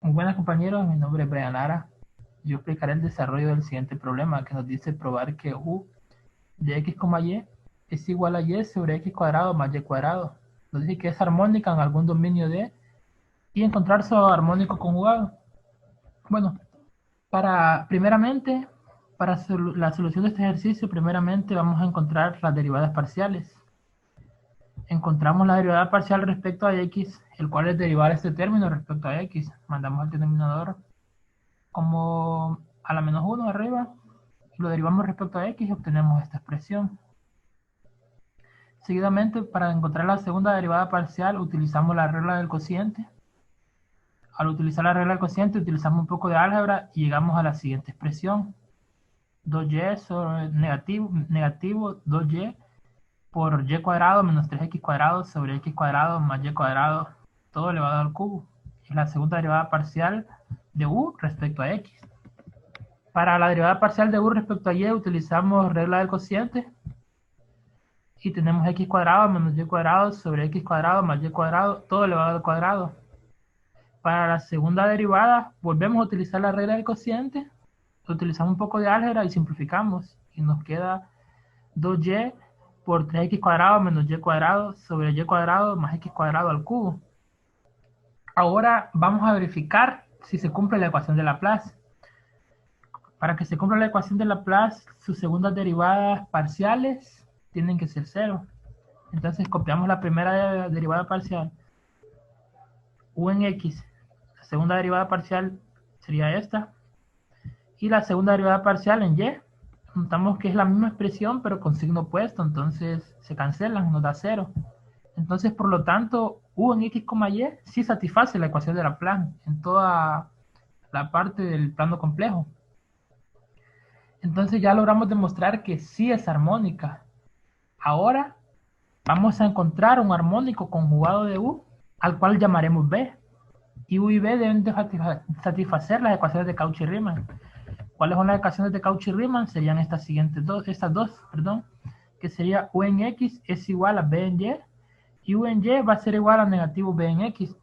Muy buenas compañeros, mi nombre es Brian Lara. Yo explicaré el desarrollo del siguiente problema que nos dice probar que u de x, y es igual a y sobre x cuadrado más y cuadrado. Nos dice que es armónica en algún dominio de y encontrar su armónico conjugado. Bueno, primeramente, para la solución de este ejercicio, primeramente vamos a encontrar las derivadas parciales. Encontramos la derivada parcial respecto a x, el cual es derivar este término respecto a x. Mandamos al denominador como a la menos 1 arriba, y lo derivamos respecto a x y obtenemos esta expresión. Seguidamente, para encontrar la segunda derivada parcial, utilizamos la regla del cociente. Al utilizar la regla del cociente, utilizamos un poco de álgebra y llegamos a la siguiente expresión. 2y sobre negativo 2y por y cuadrado menos 3x cuadrado sobre x cuadrado más y cuadrado, todo elevado al cubo. Es la segunda derivada parcial de u respecto a x. Para la derivada parcial de u respecto a y utilizamos regla del cociente y tenemos x cuadrado menos y cuadrado sobre x cuadrado más y cuadrado, todo elevado al cuadrado. Para la segunda derivada volvemos a utilizar la regla del cociente, utilizamos un poco de álgebra y simplificamos y nos queda 2y por 3x cuadrado menos y cuadrado sobre y cuadrado más x cuadrado al cubo. Ahora vamos a verificar si se cumple la ecuación de Laplace. Para que se cumpla la ecuación de Laplace, sus segundas derivadas parciales tienen que ser 0. Entonces copiamos la primera derivada parcial, u en x. La segunda derivada parcial sería esta. Y la segunda derivada parcial en y. Notamos que es la misma expresión, pero con signo opuesto. Entonces se cancelan, nos da 0. Entonces, por lo tanto, u en x, y sí satisface la ecuación de Laplace en toda la parte del plano complejo. Entonces ya logramos demostrar que sí es armónica. Ahora vamos a encontrar un armónico conjugado de u, al cual llamaremos b. Y u y b deben de satisfacer las ecuaciones de Cauchy-Riemann. ¿Cuáles son las ecuaciones de Cauchy-Riemann? Serían estas dos, que sería u en x es igual a b en y u en y va a ser igual a negativo b en x.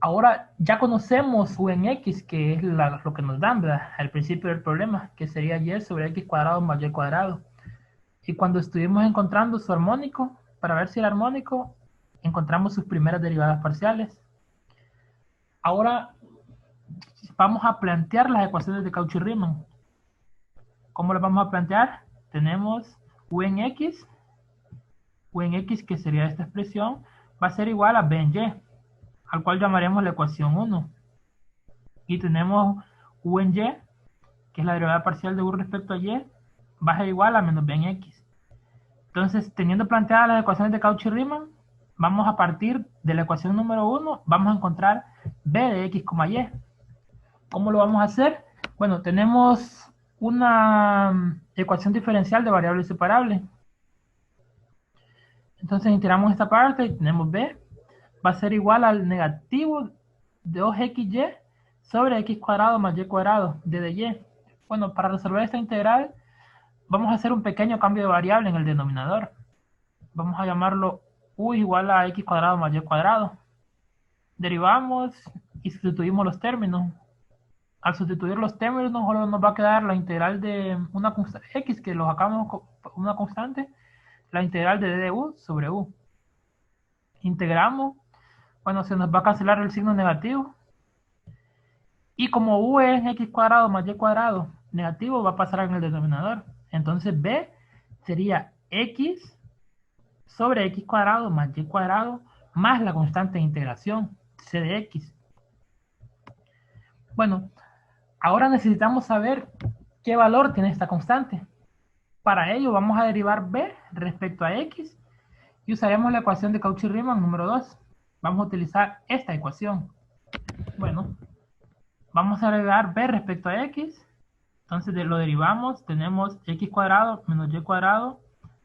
Ahora ya conocemos u en x, que es lo que nos dan, ¿verdad? Al principio del problema, que sería y sobre x cuadrado más y cuadrado. Y cuando estuvimos encontrando su armónico, para ver si era armónico, encontramos sus primeras derivadas parciales. Ahora vamos a plantear las ecuaciones de Cauchy-Riemann. ¿Cómo las vamos a plantear? Tenemos u en x que sería esta expresión, va a ser igual a b en y, al cual llamaremos la ecuación 1. Y tenemos u en y, que es la derivada parcial de u respecto a y, va a ser igual a menos b en x. Entonces, teniendo planteadas las ecuaciones de Cauchy-Riemann, vamos a partir de la ecuación número 1, vamos a encontrar b de x, y. ¿Cómo lo vamos a hacer? Bueno, tenemos una ecuación diferencial de variable separable. Entonces, integramos esta parte y tenemos b. Va a ser igual al negativo de 2xy sobre x cuadrado más y cuadrado de y. Bueno, para resolver esta integral, vamos a hacer un pequeño cambio de variable en el denominador. Vamos a llamarlo u igual a x cuadrado más y cuadrado. Derivamos y sustituimos los términos. Al sustituir los términos, solo nos va a quedar la integral de una constante x, que lo sacamos con una constante, la integral de d de u sobre u. Integramos, bueno, se nos va a cancelar el signo negativo. Y como u es x cuadrado más y cuadrado negativo, va a pasar en el denominador. Entonces b sería x sobre x cuadrado más y cuadrado más la constante de integración, c de x. Bueno, ahora necesitamos saber qué valor tiene esta constante. Para ello vamos a derivar b respecto a x y usaremos la ecuación de Cauchy-Riemann número 2. Vamos a utilizar esta ecuación. Bueno, vamos a derivar b respecto a x. Entonces lo derivamos, tenemos x cuadrado menos y cuadrado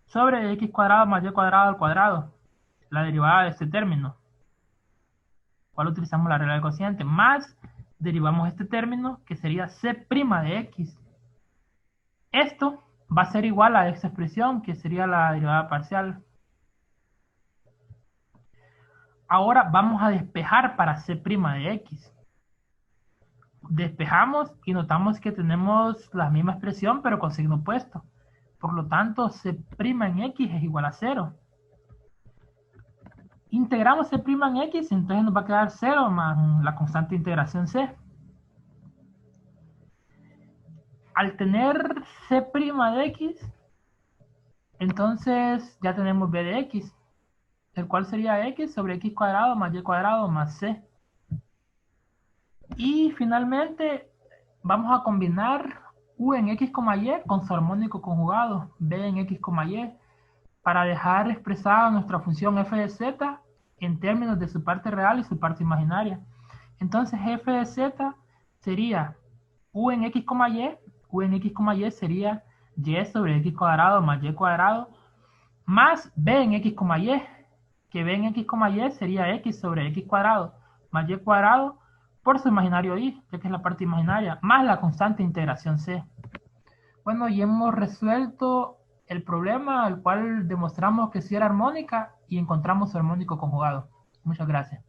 sobre x cuadrado más y cuadrado al cuadrado, la derivada de este término, cual utilizamos la regla del cociente, más derivamos este término que sería c' de x. Esto va a ser igual a esta expresión que sería la derivada parcial. Ahora vamos a despejar para C' de X. Despejamos y notamos que tenemos la misma expresión, pero con signo opuesto. Por lo tanto, C' en X es igual a 0. Integramos C' en X, entonces nos va a quedar 0 más la constante de integración C. Al tener C' de X, entonces ya tenemos B de X, el cual sería X sobre X cuadrado más Y cuadrado más C. Y finalmente vamos a combinar U en X, Y con su armónico conjugado, B en X, Y, para dejar expresada nuestra función f de z en términos de su parte real y su parte imaginaria. Entonces f de z sería U en X, Y, U en X, Y sería Y sobre X cuadrado más Y cuadrado, más B en X, Y, que B en X, Y sería X sobre X cuadrado más Y cuadrado por su imaginario y, ya que es la parte imaginaria, más la constante de integración C. Bueno, y hemos resuelto el problema al cual demostramos que sí era armónica y encontramos su armónico conjugado. Muchas gracias.